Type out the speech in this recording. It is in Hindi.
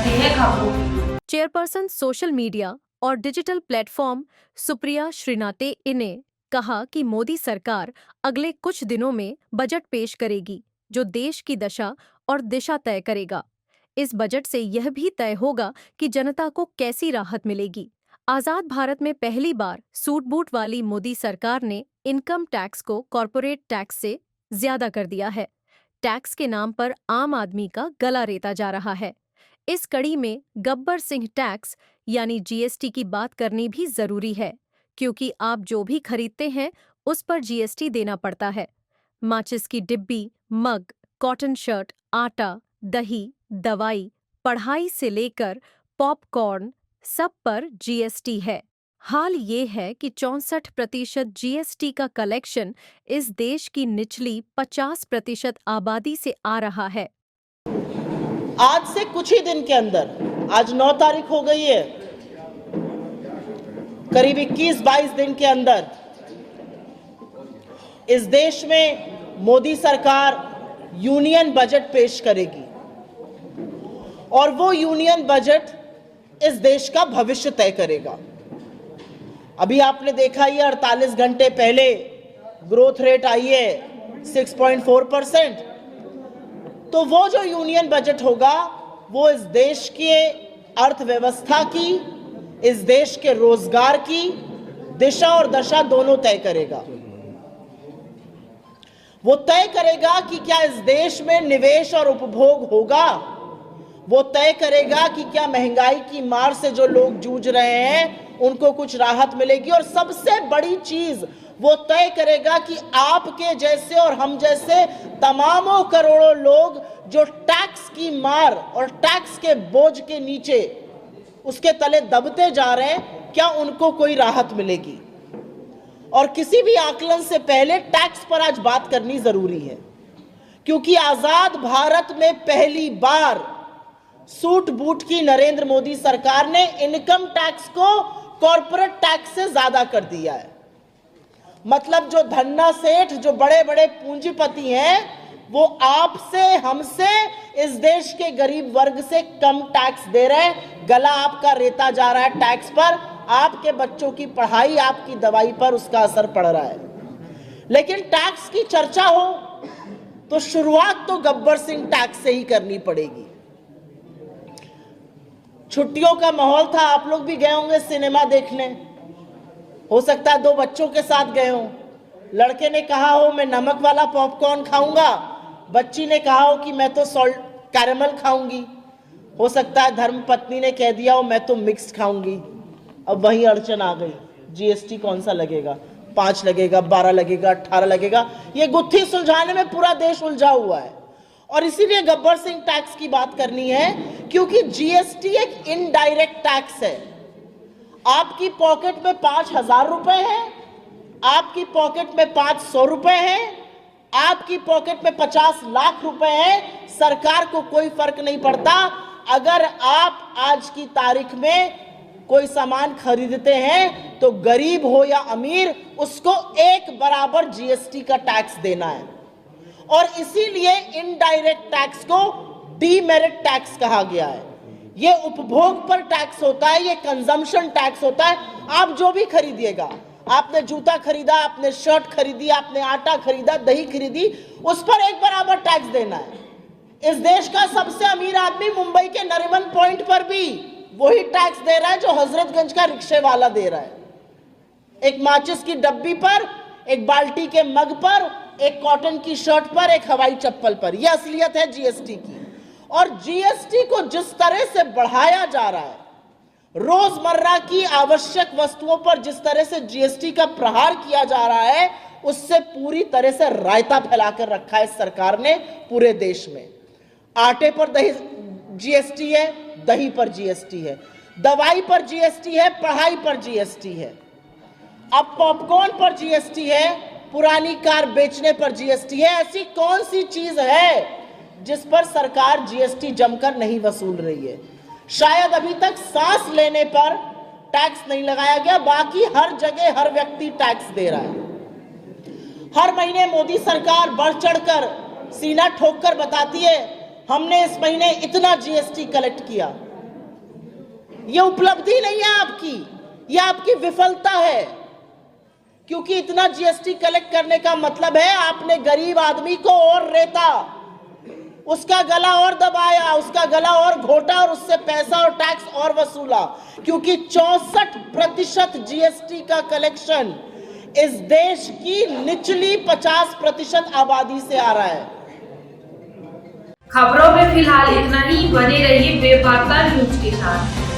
करते हैं खामोश। चेयरपर्सन सोशल मीडिया और डिजिटल प्लेटफॉर्म सुप्रिया श्रीनाथे ने कहा कि मोदी सरकार अगले कुछ दिनों में बजट पेश करेगी जो देश की दशा और दिशा तय करेगा। इस बजट से यह भी तय होगा कि जनता को कैसी राहत मिलेगी। आजाद भारत में पहली बार सूट बूट वाली मोदी सरकार ने इनकम टैक्स को कॉरपोरेट टैक्स से ज्यादा कर दिया है। टैक्स के नाम पर आम आदमी का गला रेता जा रहा है। इस कड़ी में गब्बर सिंह टैक्स यानी जीएसटी की बात करनी भी जरूरी है, क्योंकि आप जो भी खरीदते हैं उस पर जीएसटी देना पड़ता है। माचिस की डिब्बी, मग, कॉटन शर्ट, आटा, दही, दवाई, पढ़ाई से लेकर पॉपकॉर्न, सब पर जीएसटी है। हाल ये है कि 64% जीएसटी का कलेक्शन इस देश की निचली 50% आबादी से आ रहा है। आज से कुछ ही दिन के अंदर, आज 9 तारीख हो गई है, करीब 21-22 दिन के अंदर इस देश में मोदी सरकार यूनियन बजट पेश करेगी और वो यूनियन बजट इस देश का भविष्य तय करेगा। अभी आपने देखा ही 48 घंटे पहले ग्रोथ रेट आई है 6.4%। तो वो जो यूनियन बजट होगा वो इस देश के अर्थव्यवस्था की, इस देश के रोजगार की दिशा और दशा दोनों तय करेगा। वो तय करेगा कि क्या इस देश में निवेश और उपभोग होगा। वो तय करेगा कि क्या महंगाई की मार से जो लोग जूझ रहे हैं उनको कुछ राहत मिलेगी। और सबसे बड़ी चीज वो तय करेगा कि आपके जैसे और हम जैसे तमामों करोड़ों लोग जो टैक्स की मार और टैक्स के बोझ के नीचे उसके तले दबते जा रहे हैं, क्या उनको कोई राहत मिलेगी। और किसी भी आकलन से पहले टैक्स पर आज बात करनी जरूरी है, क्योंकि आजाद भारत में पहली बार सूट बूट की नरेंद्र मोदी सरकार ने इनकम टैक्स को कॉर्पोरेट टैक्स से ज्यादा कर दिया है। मतलब जो धन्ना सेठ, जो बड़े बड़े पूंजीपति हैं, वो आपसे, हमसे, इस देश के गरीब वर्ग से कम टैक्स दे रहे हैं। गला आपका रेता जा रहा है टैक्स पर। आपके बच्चों की पढ़ाई, आपकी दवाई पर उसका असर पड़ रहा है। लेकिन टैक्स की चर्चा हो तो शुरुआत तो गब्बर सिंह टैक्स से ही करनी पड़ेगी। छुट्टियों का माहौल था, आप लोग भी गए होंगे सिनेमा देखने। हो सकता है 2 बच्चों के साथ गए हो। लड़के ने कहा हो मैं नमक वाला पॉपकॉर्न खाऊंगा, बच्ची ने कहा हो कि मैं तो सॉल्ट कैरेमल खाऊंगी। हो सकता है धर्मपत्नी ने कह दिया हो मैं तो मिक्स खाऊंगी। अब वही अड़चन आ गई, जीएसटी कौन सा लगेगा, 5 लगेगा, 12 लगेगा, 18 लगेगा। ये गुत्थी सुलझाने में पूरा देश उलझा हुआ है। और इसीलिए गब्बर सिंह टैक्स की बात करनी है, क्योंकि जीएसटी एक इनडायरेक्ट टैक्स है। आपकी पॉकेट में 5,000 रुपए है, आपकी पॉकेट में 500 रुपए है, आपकी पॉकेट में 50 लाख रुपए है, सरकार को कोई फर्क नहीं पड़ता। अगर आप आज की तारीख में कोई सामान खरीदते हैं तो गरीब हो या अमीर, उसको एक बराबर जीएसटी का टैक्स देना है। और इसीलिए इनडायरेक्ट टैक्स को डीमेरिट टैक्स कहा गया है। ये उपभोग पर टैक्स होता है, ये कंजम्पशन टैक्स होता है। आप जो भी खरीदिएगा, आपने जूता खरीदा, आपने शर्ट खरीदी, आपने आटा खरीदा, दही खरीदी, उस पर एक बराबर टैक्स देना है। इस देश का सबसे अमीर आदमी मुंबई के नरीमन पॉइंट पर भी वही टैक्स दे रहा है जो हजरतगंज का रिक्शे वाला दे रहा है। एक माचिस की डब्बी पर, एक बाल्टी के मग पर, एक कॉटन की शर्ट पर, एक हवाई चप्पल पर। यह असलियत है जीएसटी की। और जीएसटी को जिस तरह से बढ़ाया जा रहा है, रोजमर्रा की आवश्यक वस्तुओं पर जिस तरह से जीएसटी का प्रहार किया जा रहा है, उससे पूरी तरह से रायता फैलाकर रखा है सरकार ने पूरे देश में। आटे पर जीएसटी है, दही पर जीएसटी है, दवाई पर जीएसटी है, पढ़ाई पर जीएसटी है, अब पॉपकॉर्न पर जीएसटी है, पुरानी कार बेचने पर जीएसटी है। ऐसी कौन सी चीज है जिस पर सरकार जीएसटी जमकर नहीं वसूल रही है? शायद अभी तक सांस लेने पर टैक्स नहीं लगाया गया, बाकी हर जगह हर व्यक्ति टैक्स दे रहा है। हर महीने मोदी सरकार बढ़ चढ़कर सीना ठोक कर बताती है हमने इस महीने इतना जीएसटी कलेक्ट किया। ये उपलब्धि नहीं है आपकी, ये आपकी विफलता है। क्योंकि इतना जीएसटी कलेक्ट करने का मतलब है आपने गरीब आदमी को और रेता, उसका गला और दबाया, उसका गला और घोटा और उससे पैसा और टैक्स और वसूला। क्योंकि 64% जीएसटी का कलेक्शन इस देश की निचली 50% आबादी से आ रहा है। खबरों में फिलहाल इतना ही। बने रहिए बेबाका न्यूज के साथ।